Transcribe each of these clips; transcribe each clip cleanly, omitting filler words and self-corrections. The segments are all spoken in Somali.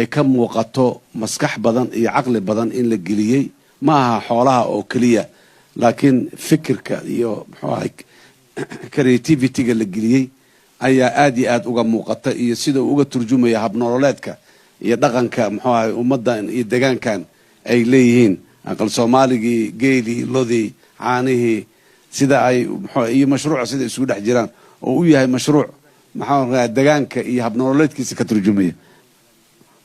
ay ka muuqato maskax badan iyo caqli badan in la geliyey ma aha xoolaha oo keliya laakiin fikirka iyo muxuu ahay creativity-ga la geliyey ayaa aad iyo aad uga muuqata iyo sida uu uga turjumaya habnololeedka iyo dhaqanka muxuu ahay ummaddan iyo deegaankan ay leeyihiin aqal soomaaligii geelii lodii caanihii sida ay iyo mashruuca sida isugu dhex jiraan oo u yahay mashruuc maxaa deegaanka iyo habnololeedkiisa ka turjumaya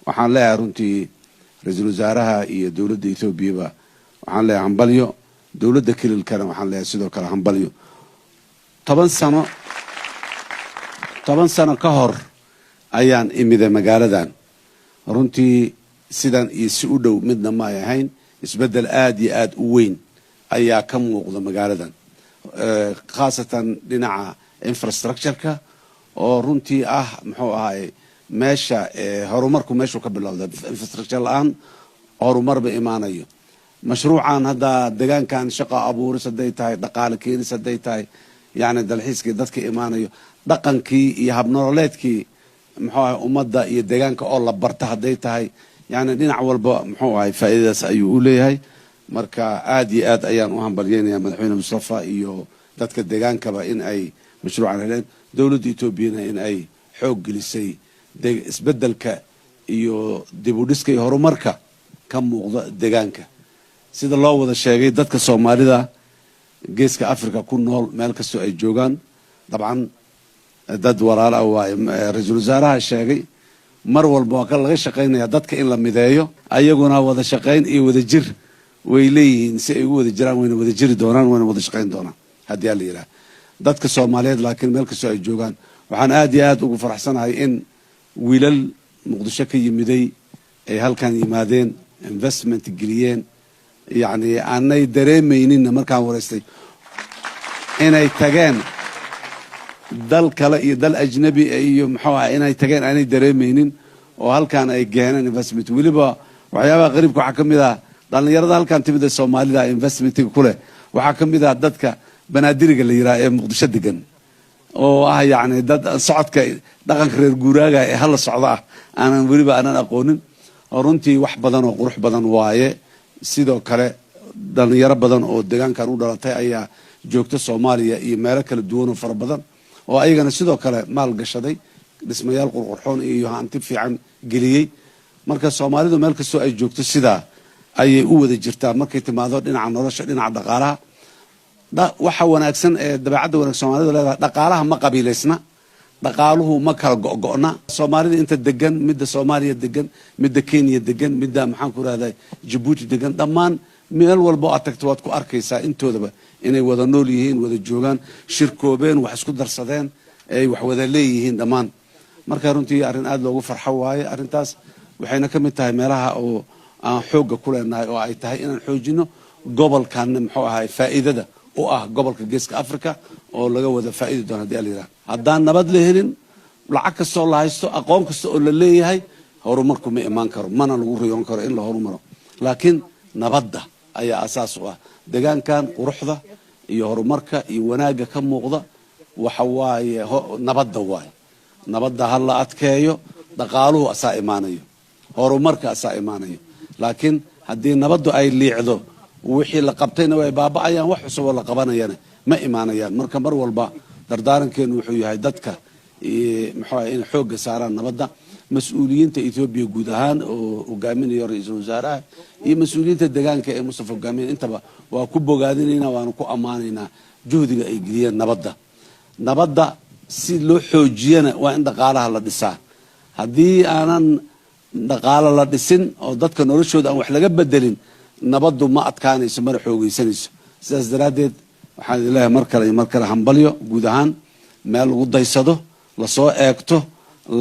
waxaan leeyahay runtii ra-iisul wasaaraha iyo dowladda Ethiopia waxaan leeyahay hambalyo dowladda kililkana waxaan leeyahay sidoo kale hambalyo 10 sano ka hor ayaan imida magaaladan runtii sidan iyo si u dhow midna ma ay ahayn isbedel aad iyo aad u weyn ayaa ka muuqda magaaladan khaasatan dhinaca infrastructure-ka oo runtii ah muxuu ahay meesha horumarku meeshu ka bilowda infrastructure la'aan horumarba imaanayo mashruucan hadda deegaankan shaqo abuuris haday tahay dhaqaale keenis haday tahay yani dalxiiskii dadka imaanayo dhaqankii iyo habnololeedkii muxuu ahay ummadda iyo deegaanka oo la barta haday tahay yani dhinac walba muxuu ahay faa'iidadaas ayuu u leeyahay marka aad iyo aad ayaan u hambalyeynaya madaxweyne Mustafa iyo dadka deegaankaba in ay mashruucan heleen dowladda Ethiopia in ay xoog gelisay isbedelka iyo dib u dhiska iyo horumarka ka muuqda deegaanka sida loo wada sheegay dadka Soomaalida geeska Afrika ku nool meel kasta ay joogaan dabcan dad walaal ah waa ra-iisul wasaaraha sheegay mar walba ka laga shaqeynaya dadka in la mideeyo ayaguna wada shaqeyn iyo wada jir way leeyihiin si ay u wada jiraan wayna wada jiri doonaan wayna wada shaqeyn doonaan haddii la yiraahdo dadka Soomaaliyeed laakiin meel kasta ay joogaan waxaan aad iyo aad ugu faraxsanahay in wiilal Muqdisho ka yimiday ay halkan yimaadeen investment geliyeen yani aanay dareemaynin markaan wareystay inay tageen dal kale iyo dal ajnabi iyo muxuu ahaa inay tageen aanay dareemaynin oo halkan ay geeneen investment waliba waxyaabaha qariibka waxa kamid ah dhalinyarada halkan timida Soomaalida investment-ka ku leh waxa kamid ah dadka banaadiriga la yiraahdo ee Muqdisho degan oo ah yani dad socodka dhaqanka reer guuraaga ee hal socda ah aanan waliba aanan aqoonin runtii wax badan oo qurux badan waaye sidoo kale dhalinyaro badan oo deegaankan u dhalatay ayaa joogta Soomaaliya iyo meelo kala duwan oo fara badan oo ayagana sidoo kale maal gashaday dhismayaal qurqurxoon iyo hanti fiican geliyay marka Soomaalidu meel kasta ay joogto sida ayay u wada jirtaa markay timaado dhinaca nolosha dhinaca dhaqaalaha waxa wanaagsan ee dabeecadda wanaagsan Soomaalidu leedahay dhaqaalaha ma qabiileysna dhaqaaluhu ma kala go'go'na Soomaalida inta degan midda Soomaaliya degan midda Kenya degan midda maxaan ku raadayay Djibouti degan dhammaan meel walba aad tagto waad ku arkaysaa intoodaba inay wada nool yihiin wada joogaan shirkoobeen wax isku darsadeen ay wax wada leeyihiin dhammaan marka runtii arrin aad loogu farxo waaye arrintaas waxayna ka mid tahay meelaha oo aan xoogga ku leenahay oo ay tahay inaan xoojino gobolkan muxuu ahay faa'iidada u ah gobolka geeska Afrika oo laga wada faa'iido doono hadii la yiraahdo haddaan nabad la helin lacag kasta oo la haysto aqoon kasta oo la leeyahay horumarku ma imaan karo mana lagu riyoon karo in la horumaro laakiin nabadda ayaa asaas u ah deegaankan quruxda iyo horumarka iyo wanaaga ka muuqda waxa waaye nabadda waaye nabadda hal la adkeeyo dhaqaaluhu asaa imaanayo horumarka asaa imaanayo laakiin haddii nabaddu ay liicdo wixii la qabtayna way baaba'ayaan wax cusub oo la qabanayana ma imaanayaan marka mar walba dardaarankeenu wuxuu yahay dadka muxuu ahay in xoogga saaraan nabadda mas'uuliyiinta Ethiopia guud ahaan oo hogaaminaya ra-iisul wasaaraha iyo mas'uuliyiinta deegaanka ee Mustafa hogaaminaya intaba waa ku bogaadinaynaa waana ku ammaanaynaa juhdiga ay geliyeen nabadda si loo xoojiyana waa in dhaqaalaha la dhisaa haddii aanan dhaqaale la dhisin oo dadka noloshooda aan wax laga bedelin nabaddu ma adkaanayso mana xoogaysanayso sidaas daraaddeed waxaan ilaahay mar kale hambalyo guud ahaan meel lagu daysado lasoo eegto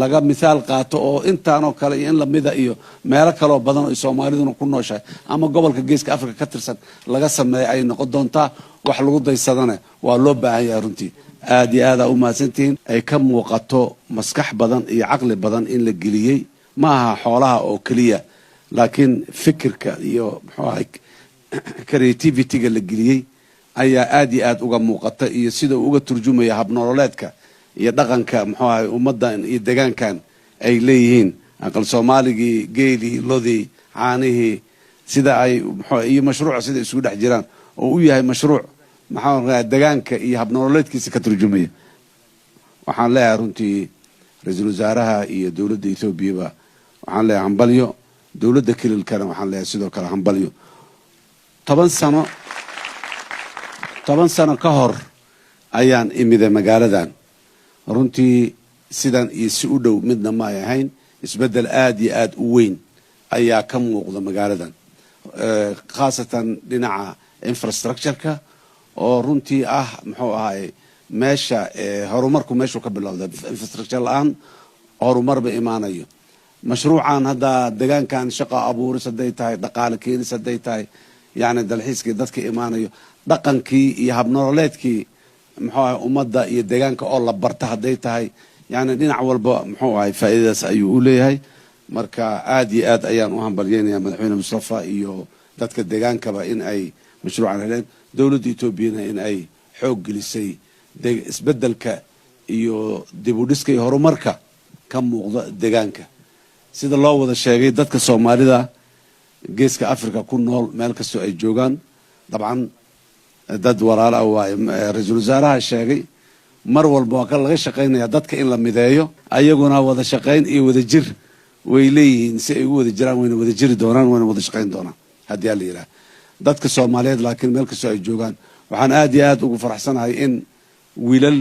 laga misaal qaato oo intaanoo kale iyo in lamida iyo meelo kaloo badan oo Soomaaliduna ku nooshahay ama gobolka geeska Afrika ka tirsan laga sameeyo ay noqon doontaa wax lagu daysadana waa loo baahan yahay runtii aad iyo aad u mahadsantihiin ay ka muuqato maskax badan iyo caqli badan in la geliyey ma aha xoolaha oo keliya laakiin fikirka iyo muxuu ahay creativity-ga la geliyey ayaa aad iyo aad uga muuqata iyo sida uu uga turjumaya habnololeedka iyo dhaqanka muxuu ahay ummaddan iyo deegaankan ay leeyihiin aqal Soomaaligii geelii lodii caanihii sida ay iyo mashruuc sida isugu dhex jiraan oo u yahay mashruuc maxaa deegaanka iyo habnololeedkiisa ka turjumaya waxaan leeyahay runtii ra'iisul wasaaraha iyo dawladda Itoobiya waxaan leeyahay hambalyo dawladda kililkana waxaan leeyahay sidoo kale hambalyo 10 sano ka hor ayaan imida magaaladan runtii sidan iyo si u dhow midna ma ahayn isbedel aad iyo aad u weyn ayaa ka muuqda magaaladan khaasatan dhinaca infrastructure-ka oo runtii muxuu ahaay meesha horumarku meeshu ka bilowda infrastructure la'aan horumarba imaanayo mashruucan hadda deegaankan shaqo abuuris haday tahay dhaqaale keenis haday tahay yani dalxiiskii dadka imaanayo dhaqankii iyo habnololeedkii muxuu ahaay ummadda iyo deegaanka oo la barta haday tahay yani dhinac walba muxuu ahaay faa'iidadaas ayuu u leeyahay marka aad iyo aad ayaan u hambalyeynaya madaxweyne Mustafa iyo dadka deegaankaba in ay mashruucan heleen dawladda Itoobiyana in ay xoog gelisay isbedelka iyo dib u dhiska iyo horumarka ka muuqda deegaanka sida loo wada sheegay dadka Soomaalida geeska Afrika ku nool meel kasta ay joogaan dabcan dad walaal ah waa ra'iisul wasaaraha sheegay mar walba waa laga shaqeynaya dadka in la mideeyo ayaguna wada shaqeyn iyo wada jir way leeyihiin si ay u wada jiraan wayna wada jiri doonaan wayna wada shaqeyn doonaan haddii la yiraahdo dadka Soomaaliyeed laakiin meel kasta ay joogaan waxaan aad iyo aad ugu faraxsanahay in wiilal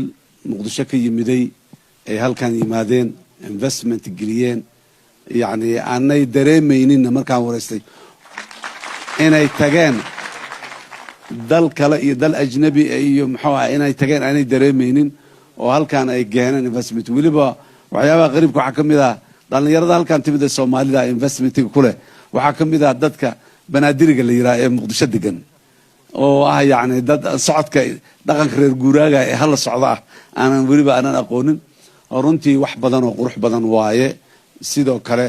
Muqdisho ka yimiday ay halkan yimaadeen investment geliyeen yani aanay dareemaynin markaan wareystay inay tageen dal kale iyo dal ajnabi iyo muxuu ahaa inay tageen aanay dareemaynin oo halkan ay geeneen investment waliba waxyaabaha qariibka waxa kamid ah dhalinyarada halkan timid Soomaalida investment-ka kule waxa kamid ah dadka banaadiriga la yiraahdo ee Muqdisho degan oo yani dad socodka dhaqanka reer guuraaga ee hal socda aanan waliba aanan aqoonin runtii wax badan oo qurux badan waaye sidoo kale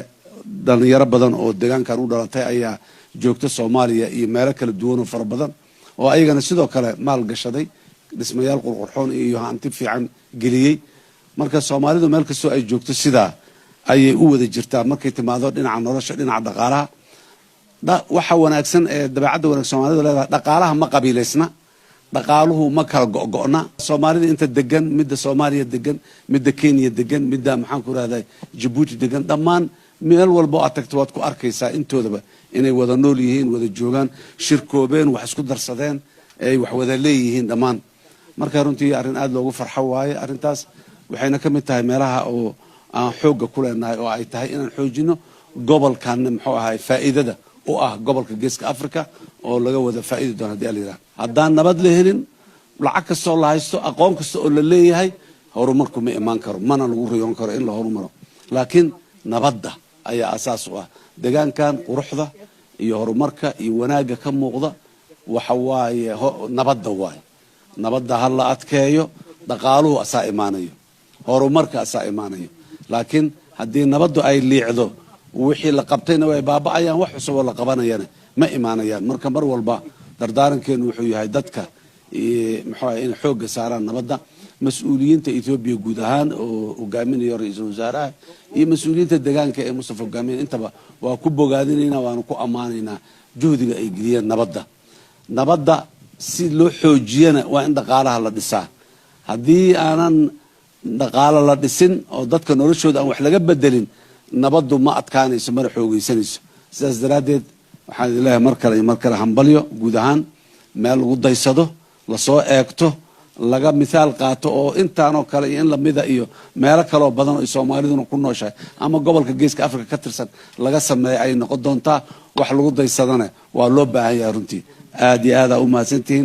dhalinyaro badan oo deegaankan u dhalatay ayaa joogta Soomaaliya iyo meelo kala duwan oo fara badan oo ayagana sidoo kale maal gashaday dhismayaal qurxoon iyo hanti fiican geliyay marka Soomaalidu meel kasta ay joogto sida ayay u wada jirtaa markay timaado dhinaca nolosha dhinaca dhaqaalaha waxa wanaagsan ee dabeecadda wanaagsan Soomaalidu leedahay dhaqaalaha ma qabiileysna dhaqaaluhu ma kala go'go'na Soomaalida inta degan midda Soomaaliya degan midda Kenya degan midda maxaan ku raahday Djibouti degan dhammaan meel walba aad tagto waad ku arkaysaa intoodaba inay wada nool yihiin wada joogaan shirkoobeen wax isku darsadeen ay wax wada leeyihiin dhammaan marka runtii arrin aad loogu farxo waaye arrintaas waxayna ka mid tahay meelaha oo aan xooga ku leenahay oo ay tahay inaan xoojino gobolkan muxuu ahaay faa'iidada u gobolka geeska Afrika oo laga wada faa'iido doono hadii la yiraahdo haddaan nabad la helin lacag kasta oo la haysto aqoon kasta oo la leeyahay horumarku ma imaan karo mana lagu riyoon karo in la horumaro laakiin nabadda ayaa asaas u deegaankan quruxda iyo horumarka iyo wanaaga ka muuqda waxa waaye nabadda hal la adkeeyo dhaqaaluhu asaa imaanayo horumarka asaa imaanayo laakiin haddii nabaddu ay liicdo wixii la qabtayna way baaba'ayaan wax cusub oo la qabanayana ma imaanayaan marka mar walba dardaarankeenu wuxuu yahay dadka muxuu in xooga saaraan nabadda mas'uuliyiinta Itoobiya guud ahaan oo hogaaminaya ra'iisul wasaaraha iyo mas'uuliyiinta deegaanka ee Mustafa hogaaminaya intaba waa ku bogaadinayna waana ku amaanaynaa juhdiga ay geliyeen nabadda si loo xoojiyana waa in dhaqaalaha la dhisaa haddii aanan dhaqaale la dhisin oo dadka noloshooda aan wax laga bedelin nabaddu ma adkaanayso mana xoogaysanayso sidaas daraadeed waxaan ilaahay mar kale hambalyo guud ahaan meel lagu daysado la soo eegto laga misaal qaato oo intaanoo kale iyo in lamida iyo meelo kale oo badan oo Soomaaliduna ku nooshahay ama gobolka geeska Afrika ka tirsan laga sameeyo ay noqon doontaa wax lagu daysadana waa loo baahan yahay runtii aad iyo aad u mahadsantihiin